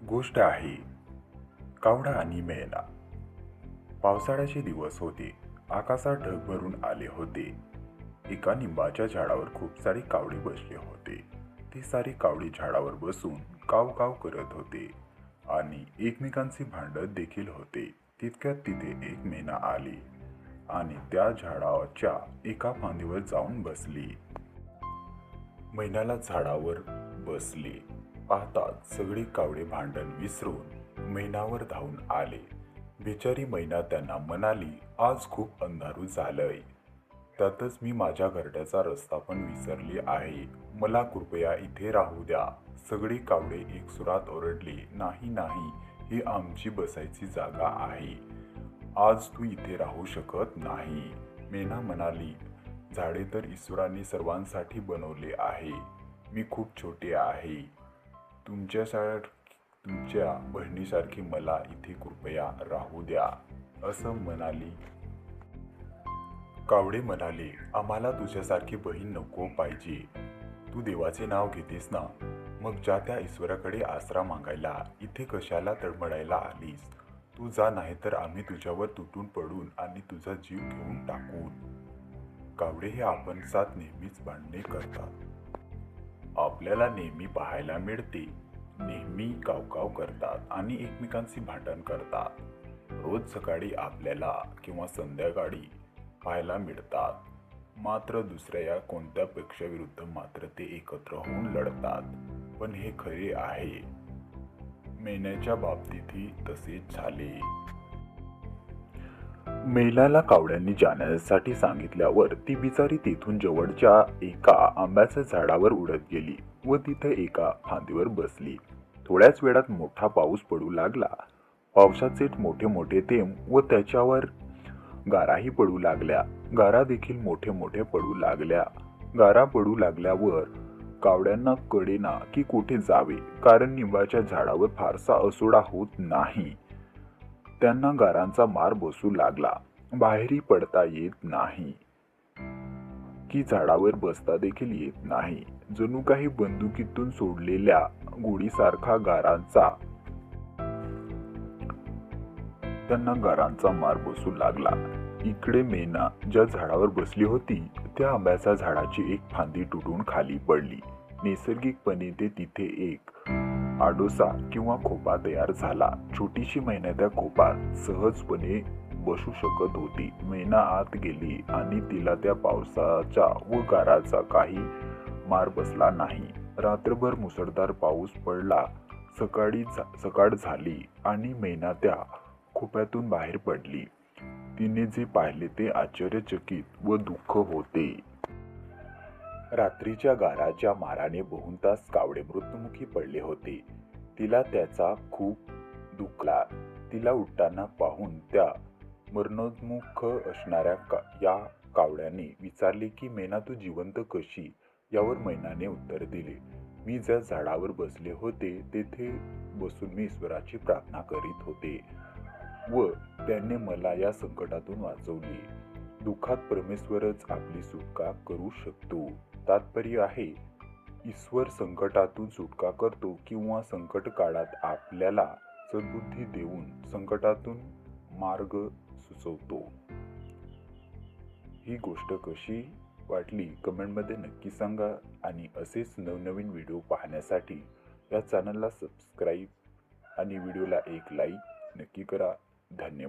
गोष्ट आहे कावडा आणि मेणा. पावसाळ्याचे दिवस होते. आकाशात ढग भरून आले होते. एका निंबाच्या झाडावर खूप सारी कावळे बसले होते. ते सारी कावळे झाडावर बसून काव काव करत होते आणि एकमेकांचे भांडत देखील होते. तितक्यात तिथे एक मेणा आली आणि त्या झाडाच्या एका फांदीवर जाऊन बसली. मैनाला झाडावर बसले पाहताच सगळे कावळे भांडण विसरून मैनावर धावून आले. बिचारी मैना त्यांना म्हणाली, आज खूप अंधारू झालंय, त्यातच मी माझ्या घरट्याचा रस्ता पण विसरली आहे. मला कृपया इथे राहू द्या. सगळे कावळे एकसुरात ओरडले, नाही नाही, ही आमची बसायची जागा आहे. आज तू इथे राहू शकत नाही. मेना म्हणाली, झाडे तर ईश्वराने सर्वांसाठी बनवले आहे. मी खूप छोटे आहे. तुमच्या बहिणीसारखी मला इथे कृपया राहू द्या, असं म्हणाली. कावळे म्हणाले, आम्हाला तुझ्यासारखी बहीण नको पाहिजे. तू देवाचे नाव घेतेस ना, मग जा त्या ईश्वराकडे आसरा मागायला. इथे कशाला तडमडायला आलीस? तू जा, नाही तर आम्ही तुझ्यावर तुटून पडून आणि तुझा जीव घेऊन टाकून. कावळे हे आपणसात नेहमीच भांडणे करतात. आपल्याला नेहमी पाहायला मिळते. नेहमी कावकाव करतात आणि एकमेकांशी भांडण करतात. रोज सकाळी आपल्याला किंवा संध्याकाळी पाहायला मिळतात. मात्र दुसऱ्या या कोणत्या पक्षाविरुद्ध मात्र ते एकत्र होऊन लढतात. पण हे खरे आहे. मेण्याच्या बाबतीतही तसेच झाले. मैनाला कावड्यांनी जाण्यासाठी सांगितल्यावर ती बिचारी तेथून जवळच्या एका आंब्याच्या झाडावर उडत गेली व तिथे एका फांदीवर बसली. थोड्याच वेळात मोठा पाऊस पडू लागला. पावसाचे मोठे मोठे थेंब व त्याच्यावर गाराही पडू लागल्या. गारा देखील मोठे मोठे पडू लागल्या. गारा पडू लागल्यावर कावड्यांना कळेना की कुठे जावे, कारण निंबाच्या झाडावर फारसा असोडा होत नाही. त्यांना गारांचा मार बसू लागला. बाहेरही पडता येत नाही की झाडावर बसता देखील येत नाही. जणू काही बंदुकीतून सोडलेल्या गोळीसारखा त्यांना गारांचा मार बसू लागला. इकडे मेना ज्या झाडावर बसली होती त्या आंब्याच्या झाडाची एक फांदी तुटून खाली पडली. नैसर्गिकपणे तिथे एक आडोसा किंवा खोपा तयार झाला. छोटीशी मैना त्या खोपात सहजपणे बसू शकत होती. मैना आत गेली आणि तिला त्या पावसाचा व गाराचा काही मार बसला नाही. रात्रभर मुसळधार पाऊस पडला. सकाळ झाली आणि मैना त्या खोप्यातून बाहेर पडली. तिने जे पाहिले ते आश्चर्यचकित व दुःख होते. रात्रीच्या गाराच्या माराने बहुन तास कावळे मृत्युमुखी पडले होते. तिला त्याचा खूप दुखला. तिला उठताना पाहून त्या मरणोन्मुख असणाऱ्या या कावळ्याने विचारले की मेना तू जिवंत कशी? यावर मैनाने उत्तर दिले, मी ज्या झाडावर बसले होते तेथे बसून मी ईश्वराची प्रार्थना करीत होते व त्याने मला या संकटातून वाचवले. दुःखात परमेश्वरच आपली सुटका करू शकतो. तात्पर्य आहे, ईश्वर संकटातून सुटका करतो किंवा संकट काळात आपल्याला सद्बुद्धी देऊन संकटातून मार्ग सुचवतो. ही गोष्ट कशी वाटली कमेंटमध्ये नक्की सांगा आणि असेच नवनवीन व्हिडिओ पाहण्यासाठी या चॅनलला सबस्क्राईब आणि व्हिडिओला एक लाईक नक्की करा. धन्यवाद.